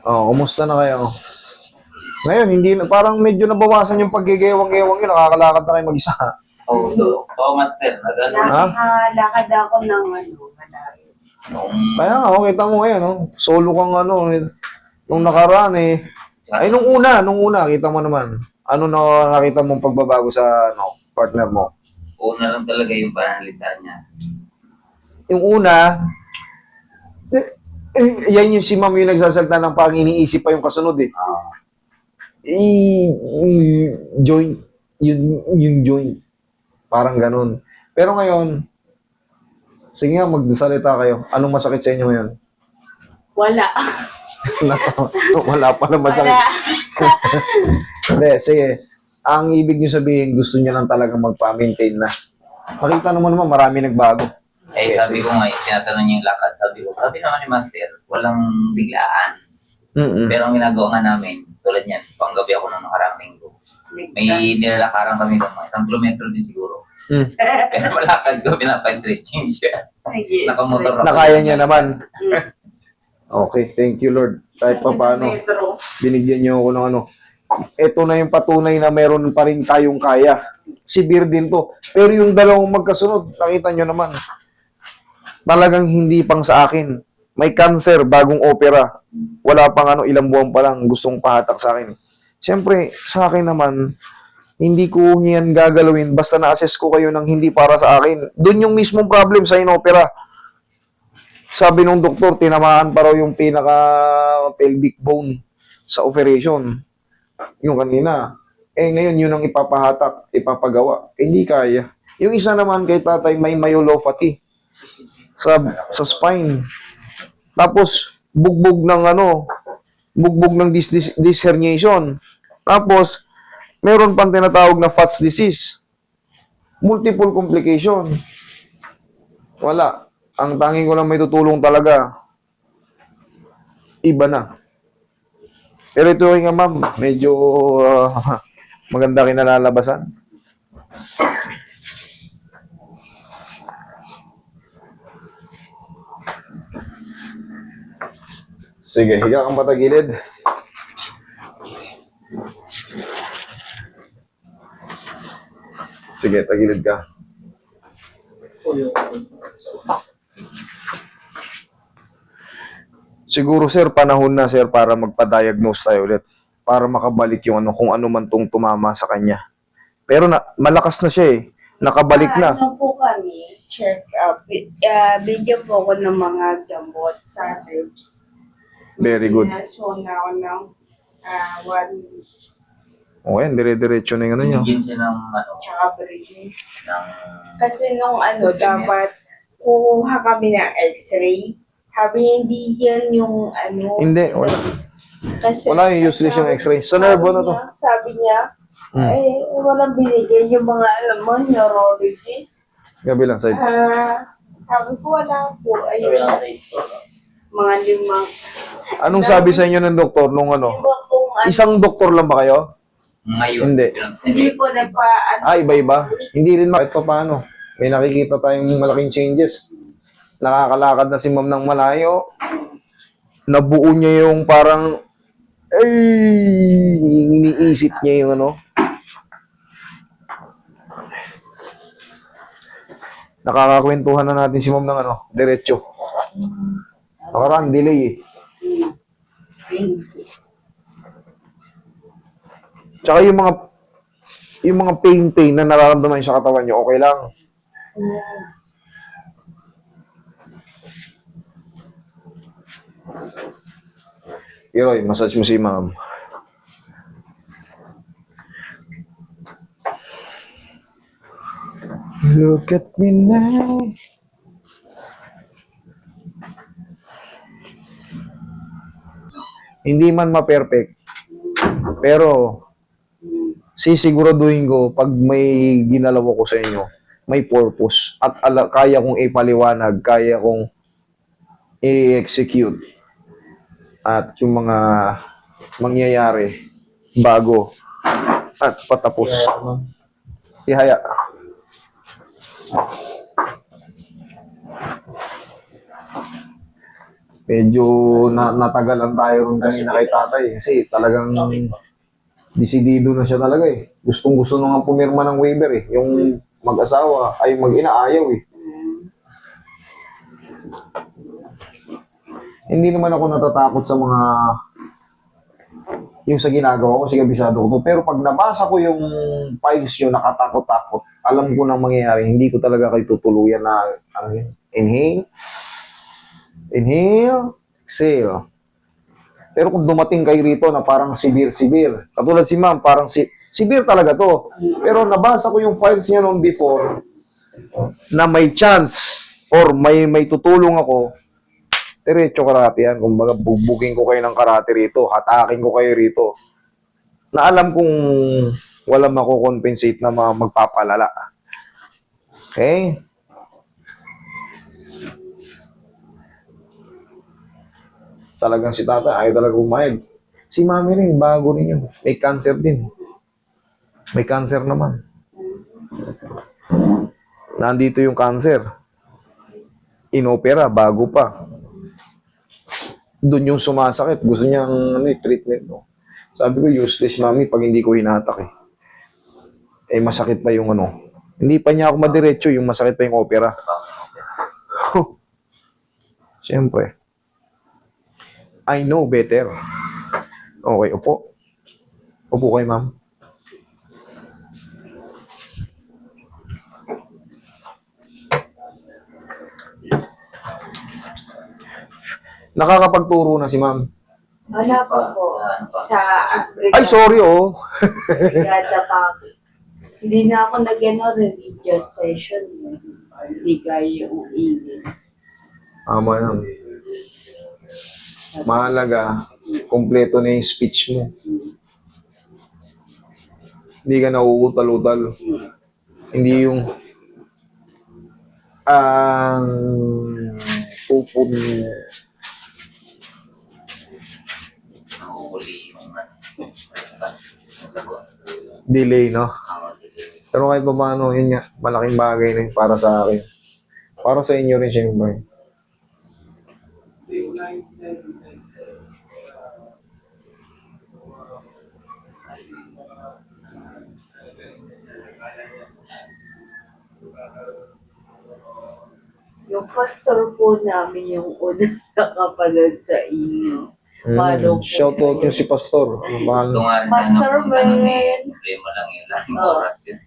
Oh, kumusta na kayo? Ngayon, hindi na, parang medyo nabawasan yung paggigewang-gewang yun. Nakakalakad na kayo mag-isa. Oo, master. Ha? Nakalakad ako ng malayo. Kaya nga, oh, kita mo ngayon, oh. Solo kang ano, nung nakaraan eh. Ay, nung una, kita mo naman. Ano na nakita mong pagbabago sa partner mo? Una lang talaga yung panalita niya. Yung una, yan yung si ma'am yung nagsasalta ng parang iniisip pa yung kasunod eh. Joint, yung joint. Parang ganun. Pero ngayon, sige nga, magsalita kayo. Anong masakit sa inyo ngayon? Wala. Wala pa na masakit. Wala. Hindi, sige. Ang ibig nyo sabihin, gusto niya lang talaga magpa-maintain na. Makita naman marami nagbago. Eh, sabi ko nga, tinatanong niya yung lakad. Sabi naman ni master, walang biglaan. Pero ang ginagawa nga namin, tulad niyan, panggabi ako nung nakarang linggo. May nilalakaran kami doon, mga 1 kilometro din siguro. Pero malakad ko, pinapa-stretching siya. Nakamotor ako. Nakaya niya naman. Okay, thank you Lord. Kahit pa paano, binigyan niyo ako ng ano. Ito na yung patunay na meron pa rin tayong kaya. Severe din to. Pero yung dalawang magkasunod, nakita niyo naman, talagang hindi pang sa akin. May cancer, bagong opera. Wala pang ilang buwan pa lang, gustong pahatak sa akin. Siyempre, sa akin naman, hindi ko yan gagalawin basta na-assess ko kayo ng hindi para sa akin. Doon yung mismong problem sa inopera. Sabi nung doktor, tinamaan pa raw yung pinaka-pelvic bone sa operation. Yung kanina. Ngayon yun ang ipapahatak, ipapagawa. Hindi kaya. Yung isa naman kay tatay may myelopathy sa spine. Tapos, bugbog ng disc herniation. Tapos, meron pang tinatawag na FATS disease. Multiple complication. Wala. Ang tanging ko lang may tutulong talaga, iba na. Pero ito nga ma'am, medyo maganda kinalalabasan. Sige, higa kang patagilid. Sige, tagilid ka. Siguro sir, panahon na sir para magpa-diagnose tayo ulit. Para makabalik yung kung ano man tong tumama sa kanya. Pero malakas na siya eh. Nakabalik na. Ano po kami, check up. Bigyan po ako ng mga gamot sa ribs. Very good. So na ako ng 1 week. Okay, dire-diretso na yung ano nyo. Bigyan siya ng Tsaka breathing. ng Kasi nung Supplement. dapat kukuha kami ng x-ray. Sabi niya, hindi yan yung Hindi, wala. Kasi, Wala yung useless yung x-ray. Sa nervo na to. Sabi niya, walang binigay yung mga, neurologist. Gabi lang, side. Sabi ko, wala po. Ayun, mga 5. Anong sabi sa inyo ng doktor nung Iba kung Isang doktor lang ba kayo? ngayon. Hindi. hindi po Iba-iba. Hindi rin kahit pa paano. May nakikita tayong malaking changes. Nakakalakad na si ma'am ng malayo. Nabuo niya yung parang iniisip niya yung Nakakakwentuhan na natin si ma'am ng diretso. Nakaraan, delay eh. Tsaka yung mga pain na nararamdaman niyo sa katawan niyo, okay lang. Iroy, massage mo si ma'am. Look at me now. Hindi man ma-perfect, pero sisiguraduhin ko pag may ginalaw ko sa inyo, may purpose at kaya kong ipaliwanag, kaya kong i-execute at yung mga mangyayari bago at patapos. Ihaya. Medyo natagalan tayo rin kanina kay tatay. Kasi talagang disidido na siya talaga eh. Gustong-gusto na nga pumirma ng waiver eh. Yung mag-asawa ay mag-ina ayaw eh. Hindi naman ako natatakot sa mga yung sa ginagawa ko, kasi kabisado ko to. Pero pag nabasa ko yung files nyo, nakatakot-takot, alam ko nang mangyayari, hindi ko talaga kayo tutuluyan na, ano yun, inhale, exhale. Pero kung dumating kayo rito na parang severe, katulad si ma'am, parang severe talaga to. Pero nabasa ko yung files niya noon before, na may chance, or may tutulong ako, diretso karate yan. Kung baga, bugbugin ko kayo ng karate rito, hatakin ko kayo rito. Na alam kong walang mako-compensate na magpapalala. Okay? Talagang si tata, ayaw talaga umayag. Si mami rin, bago rin yun. May cancer din. May cancer naman. Nandito yung cancer. Inopera, bago pa. Doon yung sumasakit. Gusto niyang treatment. No? Sabi ko, useless mami pag hindi ko hinatak eh. Eh, masakit pa yung ano. Hindi pa niya ako madiretso, yung masakit pa yung opera. Siyempre. I know better. Okay, upo. Upo kayo, ma'am. Nakakapagturo na si ma'am. Wala pa po. Sa Ay, sorry, oh. brigada pa ako. Hindi na ako religious session. Hindi kayo uingin. Tama yan. Mahalaga, kompleto na yung speech mo. Hindi ka nauutal-utal. Hindi yung pupun. Nahuli yung response ng sagot. Delay, no? Delay. Pero kahit pa paano, yun nga, malaking bagay na yun para sa akin. Para sa inyo rin, siyempre. Yung pastor po namin yung unang nakapanood sa inyo. Paano po? Shoutout yung si Pastor. Gusto nga rin Pastor na napunta nun Man. problema lang yun. Laging Oo. oras yun.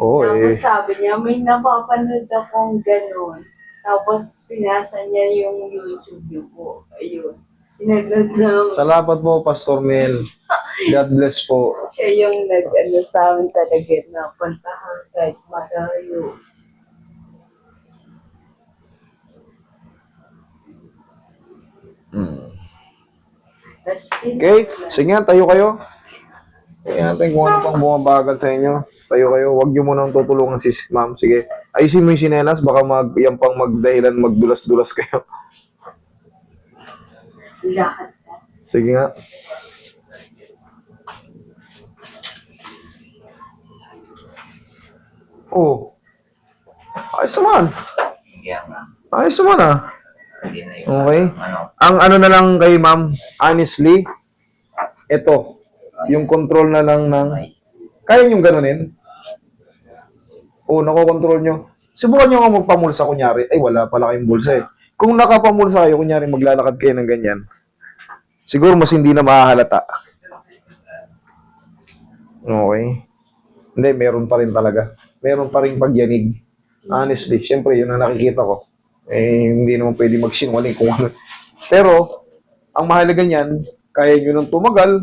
Oo, Tapos eh. sabi niya, may napapanood akong gano'n. Tapos pinasa niya yung YouTube niyo po. Ayun. Pinagnood lang. Salamat po, Pastor Mel. God bless po. Siya yung nag-ano sa amin talaga na puntahan kahit malayo. Okay? Sige nga, tayo kayo. Tingnan natin kung ano pang bumabagal sa inyo. Tayo kayo. Huwag niyo munang tutulungan si ma'am. Sige. Ayusin mo yung sinelas. Baka yan pang magdahilan, magdulas-dulas kayo. Lahat. Sige nga. Oh. Ayos naman. Kaya nga. Ayos naman ah. Hindi na yun. Okay. Ano, Ang ano na lang kay ma'am, honestly, ito, yung control na lang ng, kaya niyong ganunin? Oo, nakokontrol nyo. Subukan nyo nga magpamulsa, kunyari. Ay, wala pala kayong bulsa eh. Kung nakapamulsa kayo, kunyari maglalakad kayo ng ganyan, siguro mas hindi na mahahalata. Okay. Hindi, meron pa rin talaga. Meron pa rin pagyanig. Honestly, syempre, yun ang nakikita ko. Eh, hindi naman pwede magsinungaling kung ano. Pero, ang mahalaga niyan, kaya nyo nang tumagal,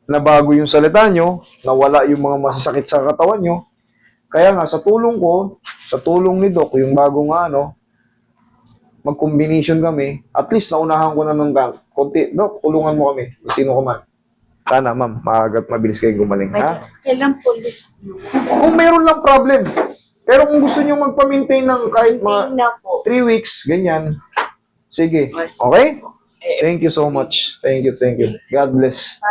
na bago yung salita nyo, nawala yung mga masasakit sa katawan nyo. Kaya nga, sa tulong ko, sa tulong ni Doc, yung bagong ano, mag-combination kami, at least naunahan ko na ng konti. Doc, tulungan mo kami, sino ko man. Sana, ma'am, maagat mabilis kayong gumaling, ha? Kailan po ulit yun? Kung meron lang problem, pero kung gusto nyo magpa-maintain ng kahit mga Hindi na po. 3 weeks, ganyan, sige, okay? Thank you so much. Thank you, thank you. God bless.